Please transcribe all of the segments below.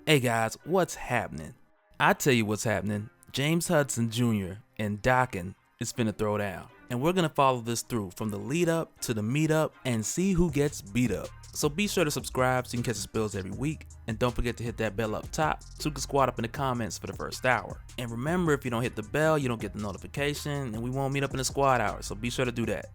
Hey guys, what's happening? I tell you what's happening. James Hudson Jr. and Daken is finna throw down. And we're gonna follow this through from the lead up to the meet up and see who gets beat up. So be sure to subscribe so you can catch the spills every week. And don't forget to hit that bell up top so you can squat up in the comments for the first hour. And remember, if you don't hit the bell, you don't get the notification and we won't meet up in the squad hour. So be sure to do that.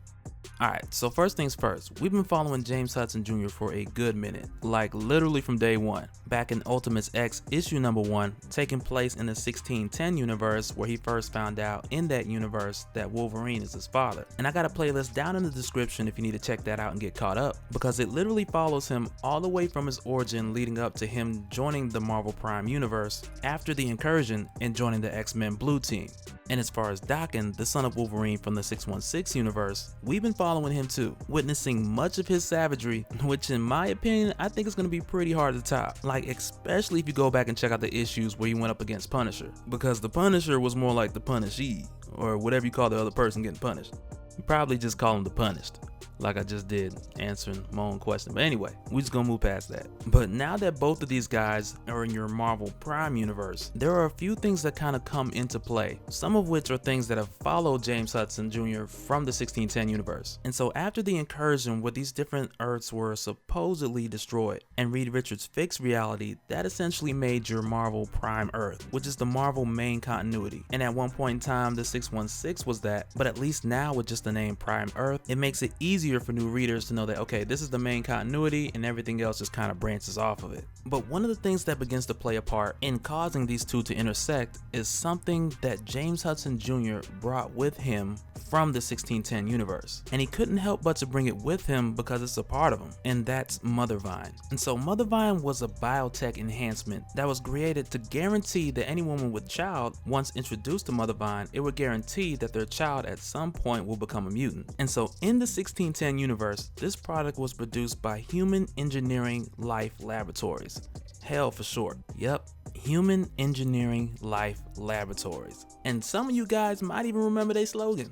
Alright, so first things first, we've been following James Hudson Jr. for a good minute, like literally from day one, back in Ultimates X issue number 1, taking place in the 1610 universe where he first found out in that universe that Wolverine is his father. And I got a playlist down in the description if you need to check that out and get caught up, because it literally follows him all the way from his origin leading up to him joining the Marvel Prime universe after the incursion and joining the X-Men Blue Team. And as far as Daken, the son of Wolverine from the 616 universe, we've been following him too, witnessing much of his savagery, which in my opinion, I think is going to be pretty hard to top. Like, especially if you go back and check out the issues where he went up against Punisher, because the Punisher was more like the Punishee, or whatever you call the other person getting punished. You probably just call him the Punished, like I just did answering my own question. But anyway, we're just gonna move past that. But now that both of these guys are in your Marvel Prime universe, there are a few things that kind of come into play, some of which are things that have followed James Hudson Jr. from the 1610 universe. And so after the incursion where these different Earths were supposedly destroyed and Reed Richards fixed reality, that essentially made your Marvel Prime Earth, which is the Marvel main continuity. And at one point in time, the 616 was that, but at least now with just the name Prime Earth, it makes it easier for new readers to know that, okay, this is the main continuity and everything else just kind of branches off of it. But one of the things that begins to play a part in causing these two to intersect is something that James Hudson Jr. brought with him from the 1610 universe. And he couldn't help but to bring it with him because it's a part of him, and that's Mothervine. And so Mothervine was a biotech enhancement that was created to guarantee that any woman with child, once introduced to Mothervine, it would guarantee that their child at some point will become a mutant. And so in the 1610 universe, this product was produced by Human Engineering Life Laboratories. Hell for short. Yep, Human Engineering Life Laboratories. And some of you guys might even remember their slogan.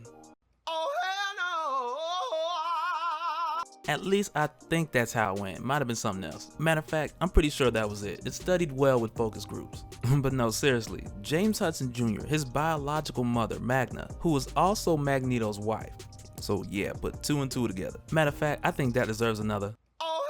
Oh hell no! At least I think that's how it went. Might have been something else. Matter of fact, I'm pretty sure that was it. It studied well with focus groups. But no, seriously, James Hudson Jr., his biological mother, Magna, who was also Magneto's wife. So yeah, put 2 and 2 together. Matter of fact, I think that deserves another. Oh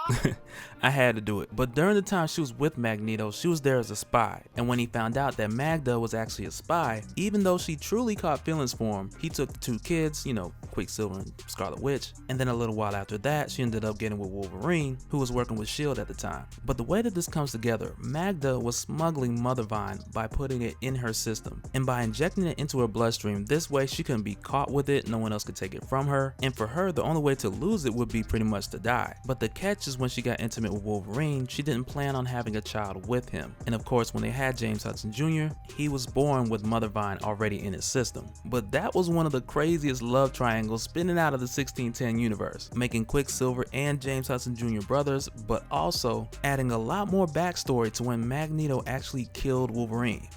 hell no! I had to do it. But during the time she was with Magneto, she was there as a spy. And when he found out that Magda was actually a spy, even though she truly caught feelings for him, he took the 2 kids, you know, Quicksilver and Scarlet Witch. And then a little while after that, she ended up getting with Wolverine, who was working with S.H.I.E.L.D. at the time. But the way that this comes together, Magda was smuggling Mothervine by putting it in her system. And by injecting it into her bloodstream, this way she couldn't be caught with it, no one else could take it from her. And for her, the only way to lose it would be pretty much to die. But the catch is when she got intimate with Wolverine, she didn't plan on having a child with him. And of course, when they had James Hudson Jr., he was born with Mothervine already in his system. But that was one of the craziest love triangles spinning out of the 1610 universe, making Quicksilver and James Hudson Jr. brothers, but also adding a lot more backstory to when Magneto actually killed Wolverine.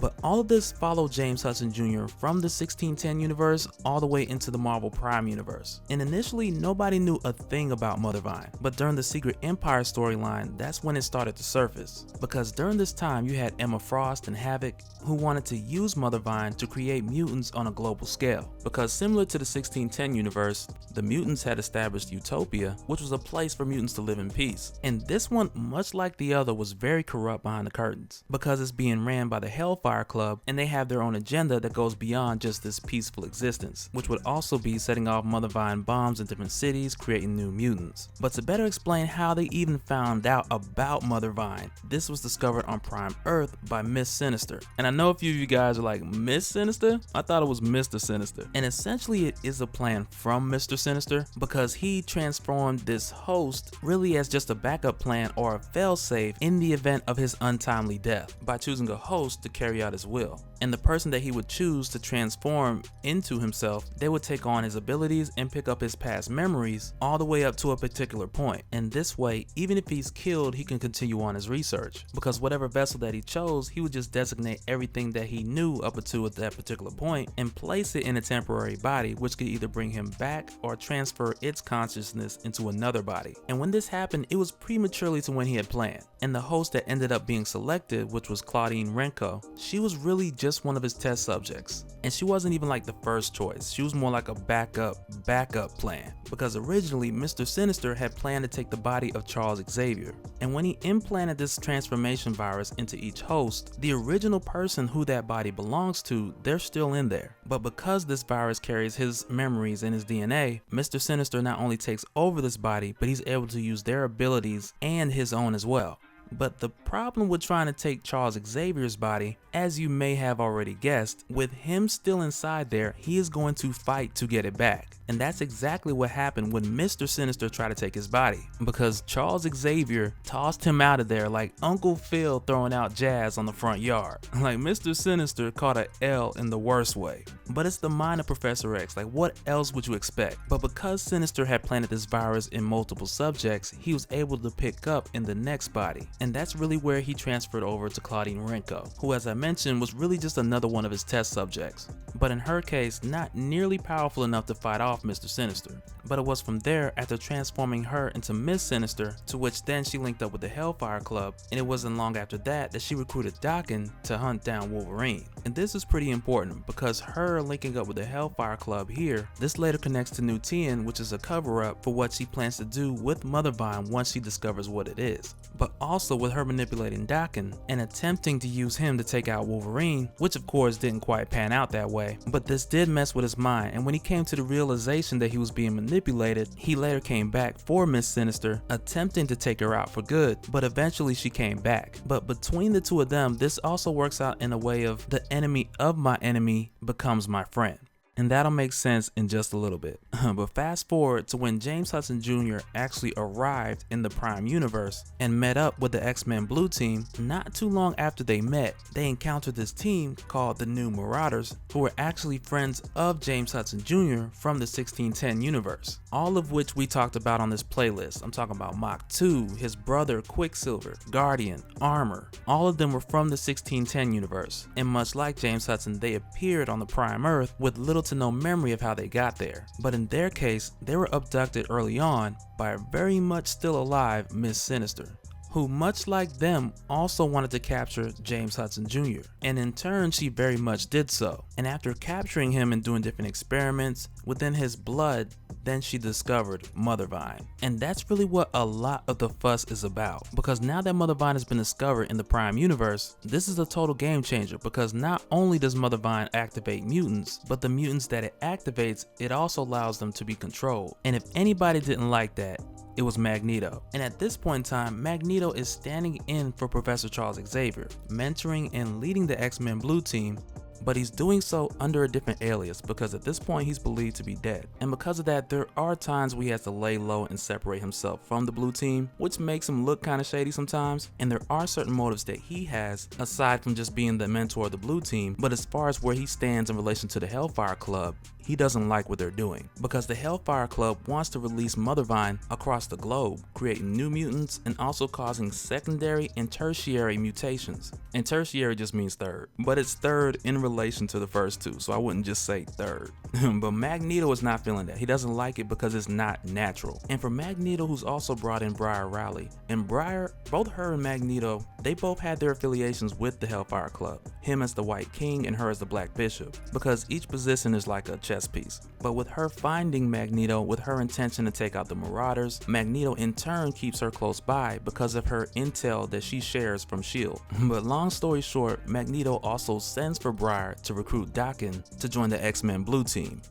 But all of this followed James Hudson Jr. from the 1610 universe all the way into the Marvel Prime universe. And initially, nobody knew a thing about Mothervine. But during the Secret Empire storyline, that's when it started to surface. Because during this time, you had Emma Frost and Havoc, who wanted to use Mothervine to create mutants on a global scale. Because similar to the 1610 universe, the mutants had established Utopia, which was a place for mutants to live in peace. And this one, much like the other, was very corrupt behind the curtains, because it's being ran by the Hellfire Club, and they have their own agenda that goes beyond just this peaceful existence, which would also be setting off Mothervine bombs in different cities, creating new mutants. But to better explain how they even found out about Mothervine, this was discovered on Prime Earth by Miss Sinister. And I know a few of you guys are like, Miss Sinister? I thought it was Mr. Sinister. And essentially it is a plan from Mr. Sinister, because he transformed this host really as just a backup plan or a failsafe in the event of his untimely death, by choosing a host to carry carry out his will. And the person that he would choose to transform into himself, they would take on his abilities and pick up his past memories all the way up to a particular point. And this way, even if he's killed, he can continue on his research, because whatever vessel that he chose, he would just designate everything that he knew up until at that particular point and place it in a temporary body, which could either bring him back or transfer its consciousness into another body. And when this happened, it was prematurely to when he had planned. And the host that ended up being selected, which was Claudia Renko, she was really just one of his test subjects. And she wasn't even like the first choice. She was more like a backup plan. Because originally, Mr. Sinister had planned to take the body of Charles Xavier. And when he implanted this transformation virus into each host, the original person who that body belongs to, they're still in there. But because this virus carries his memories and his DNA, Mr. Sinister not only takes over this body, but he's able to use their abilities and his own as well. But the problem with trying to take Charles Xavier's body, as you may have already guessed, with him still inside there, he is going to fight to get it back. And that's exactly what happened when Mr. Sinister tried to take his body, because Charles Xavier tossed him out of there like Uncle Phil throwing out jazz on the front yard. Like Mr. Sinister caught a L in the worst way. But it's the mind of Professor X, like what else would you expect? But because Sinister had planted this virus in multiple subjects, he was able to pick up in the next body. And that's really where he transferred over to Claudia Renko, who, as I mentioned, was really just another one of his test subjects. But in her case, not nearly powerful enough to fight off Mr. Sinister. But it was from there, after transforming her into Miss Sinister, to which then she linked up with the Hellfire Club, and it wasn't long after that that she recruited Daken to hunt down Wolverine. And this is pretty important, because her linking up with the Hellfire Club here, this later connects to Newtian, which is a cover-up for what she plans to do with Mothervine once she discovers what it is. But also with her manipulating Daken and attempting to use him to take out Wolverine, which of course didn't quite pan out that way, but this did mess with his mind, and when he came to the realization that he was being manipulated, he later came back for Miss Sinister, attempting to take her out for good, but eventually she came back. But between the two of them, this also works out in a way of the enemy of my enemy becomes my friend. And that'll make sense in just a little bit. But fast forward to when James Hudson Jr. actually arrived in the Prime Universe and met up with the X-Men Blue Team. Not too long after they met, they encountered this team called the New Marauders, who were actually friends of James Hudson Jr. from the 1610 universe. All of which we talked about on this playlist. I'm talking about Mach 2, his brother Quicksilver, Guardian, Armor. All of them were from the 1610 universe. And much like James Hudson, they appeared on the Prime Earth with little to no memory of how they got there. But in their case, they were abducted early on by a very much still alive Miss Sinister, who much like them also wanted to capture James Hudson Jr. And in turn, she very much did so. And after capturing him and doing different experiments within his blood, then she discovered Mothervine. And that's really what a lot of the fuss is about, because now that Mothervine has been discovered in the Prime Universe, this is a total game changer, because not only does Mothervine activate mutants, but the mutants that it activates, it also allows them to be controlled. And if anybody didn't like that, it was Magneto. And at this point in time, Magneto is standing in for Professor Charles Xavier, mentoring and leading the X-Men Blue Team, but he's doing so under a different alias, because at this point he's believed to be dead. And because of that, there are times where he has to lay low and separate himself from the Blue Team, which makes him look kind of shady sometimes. And there are certain motives that he has aside from just being the mentor of the Blue Team. But as far as where he stands in relation to the Hellfire Club, he doesn't like what they're doing, because the Hellfire Club wants to release Mothervine across the globe, creating new mutants and also causing secondary and tertiary mutations. And tertiary just means third, but it's third in relation to the first two, so I wouldn't just say third. But Magneto is not feeling that. He doesn't like it because it's not natural. And for Magneto, who's also brought in Briar Riley, and Briar, both her and Magneto, they both had their affiliations with the Hellfire Club, him as the White King and her as the Black Bishop, because each position is like a chess piece. But with her finding Magneto with her intention to take out the Marauders, Magneto in turn keeps her close by because of her intel that she shares from S.H.I.E.L.D. But long story short, Magneto also sends for Briar to recruit Daken to join the X-Men Blue Team.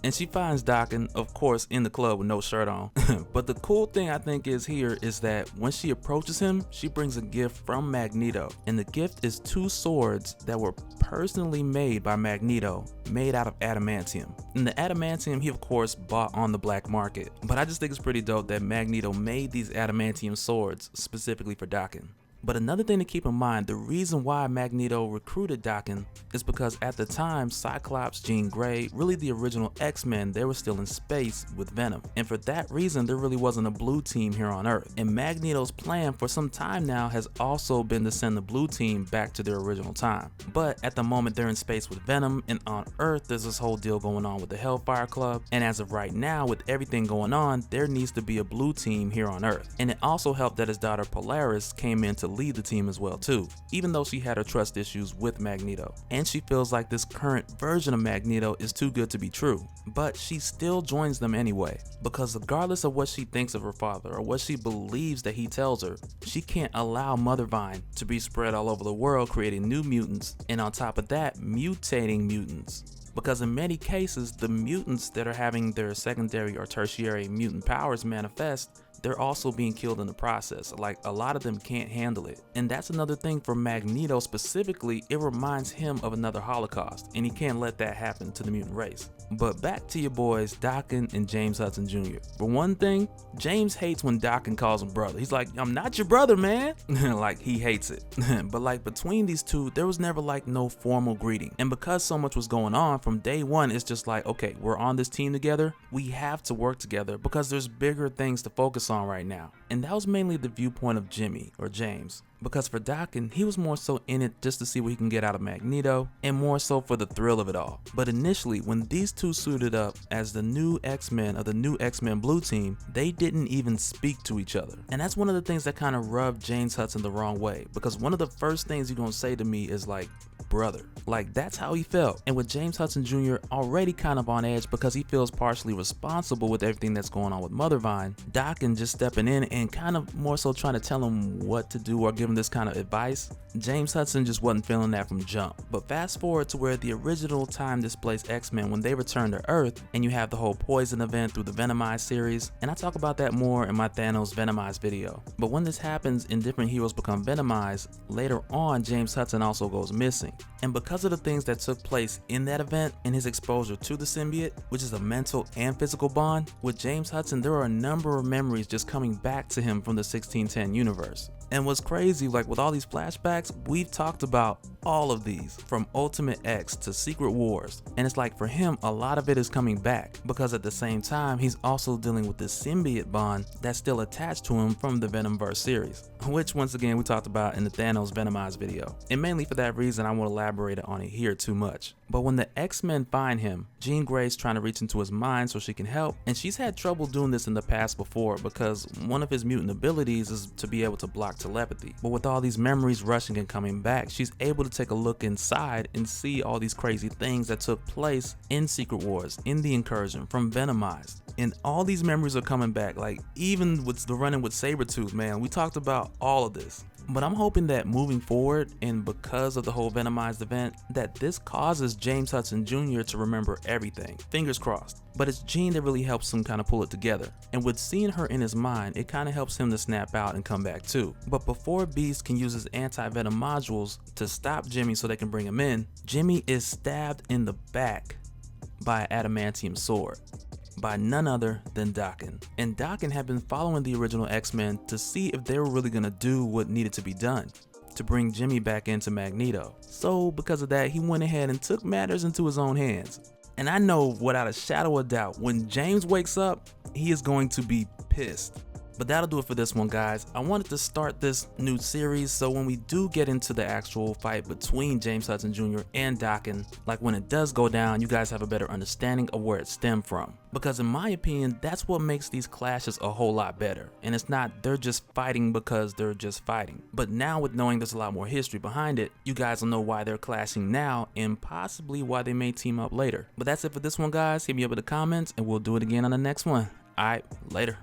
And she finds Daken, of course, in the club with no shirt on. But the cool thing I think is here is that when she approaches him, she brings a gift from Magneto. And the gift is 2 swords that were personally made by Magneto, made out of adamantium. And the adamantium he of course bought on the black market. But I just think it's pretty dope that Magneto made these adamantium swords specifically for Daken. But another thing to keep in mind, the reason why Magneto recruited Daken is because at the time, Cyclops, Jean Grey, really the original X-Men, they were still in space with Venom. And for that reason, there really wasn't a blue team here on Earth. And Magneto's plan for some time now has also been to send the blue team back to their original time. But at the moment, they're in space with Venom, and on Earth, there's this whole deal going on with the Hellfire Club. And as of right now, with everything going on, there needs to be a blue team here on Earth. And it also helped that his daughter Polaris came in to lead the team as well too, even though she had her trust issues with Magneto. And she feels like this current version of Magneto is too good to be true. But she still joins them anyway, because regardless of what she thinks of her father or what she believes that he tells her, she can't allow Mother Vine to be spread all over the world, creating new mutants, and on top of that, mutating mutants. Because in many cases, the mutants that are having their secondary or tertiary mutant powers manifest, they're also being killed in the process. Like, a lot of them can't handle it. And that's another thing for Magneto specifically, it reminds him of another Holocaust, and he can't let that happen to the mutant race. But back to your boys, Daken and James Hudson Jr. For one thing, James hates when Daken calls him brother. He's like, I'm not your brother, man. Like, he hates it. But like, between these two, there was never like no formal greeting. And because so much was going on from day one, it's just like, okay, we're on this team together. We have to work together because there's bigger things to focus on right now. And that was mainly the viewpoint of Jimmy, or James. Because for Daken, he was more so in it just to see what he can get out of Magneto, and more so for the thrill of it all. But initially, when these two suited up as the new X-Men of the new X-Men Blue Team, they didn't even speak to each other. And that's one of the things that kind of rubbed James Hudson the wrong way, because one of the first things you're gonna say to me is like, brother. Like, that's how he felt. And with James Hudson Jr. already kind of on edge because he feels partially responsible with everything that's going on with Mother Vine, Daken just stepping in and kind of more so trying to tell him what to do or give him this kind of advice, James Hudson just wasn't feeling that from jump. But fast forward to where the original time displaced X-Men, when they return to Earth, and you have the whole Poison event through the Venom Eyes series, and I talk about that more in my Thanos Venom Eyes video. But when this happens and different heroes become Venom Eyes, later on James Hudson also goes missing. And because of the things that took place in that event and his exposure to the symbiote, which is a mental and physical bond, with James Hudson there are a number of memories just coming back to him from the 1610 universe. And what's crazy, like with all these flashbacks, we've talked about all of these, from Ultimate X to Secret Wars, and it's like for him a lot of it is coming back because at the same time he's also dealing with this symbiote bond that's still attached to him from the Venomverse series, which once again we talked about in the Thanos Venom Eyes video, and mainly for that reason I won't elaborate on it here too much. But when the X-Men find him, Jean Grey's trying to reach into his mind so she can help, and she's had trouble doing this in the past before because one of his mutant abilities is to be able to block telepathy. But with all these memories rushing and coming back, she's able to take a look inside and see all these crazy things that took place in Secret Wars, in the Incursion, from Venom Eyes. And all these memories are coming back, like even with the run-in with Sabretooth, man, we talked about all of this. But I'm hoping that moving forward, and because of the whole Venomized event, that this causes James Hudson Jr. to remember everything. Fingers crossed. But it's Jean that really helps him kind of pull it together. And with seeing her in his mind, it kind of helps him to snap out and come back too. But before Beast can use his anti-venom modules to stop Jimmy so they can bring him in, Jimmy is stabbed in the back by an adamantium sword by none other than Daken. And Daken had been following the original X-Men to see if they were really gonna do what needed to be done to bring Jimmy back into Magneto. So because of that, he went ahead and took matters into his own hands. And I know without a shadow of doubt, when James wakes up, he is going to be pissed. But that'll do it for this one, guys. I wanted to start this new series so when we do get into the actual fight between James Hudson Jr. and Daken, like when it does go down, you guys have a better understanding of where it stemmed from. Because in my opinion, that's what makes these clashes a whole lot better. And it's not they're just fighting because they're just fighting. But now with knowing there's a lot more history behind it, you guys will know why they're clashing now and possibly why they may team up later. But that's it for this one, guys. Hit me up in the comments and we'll do it again on the next one. Alright, later.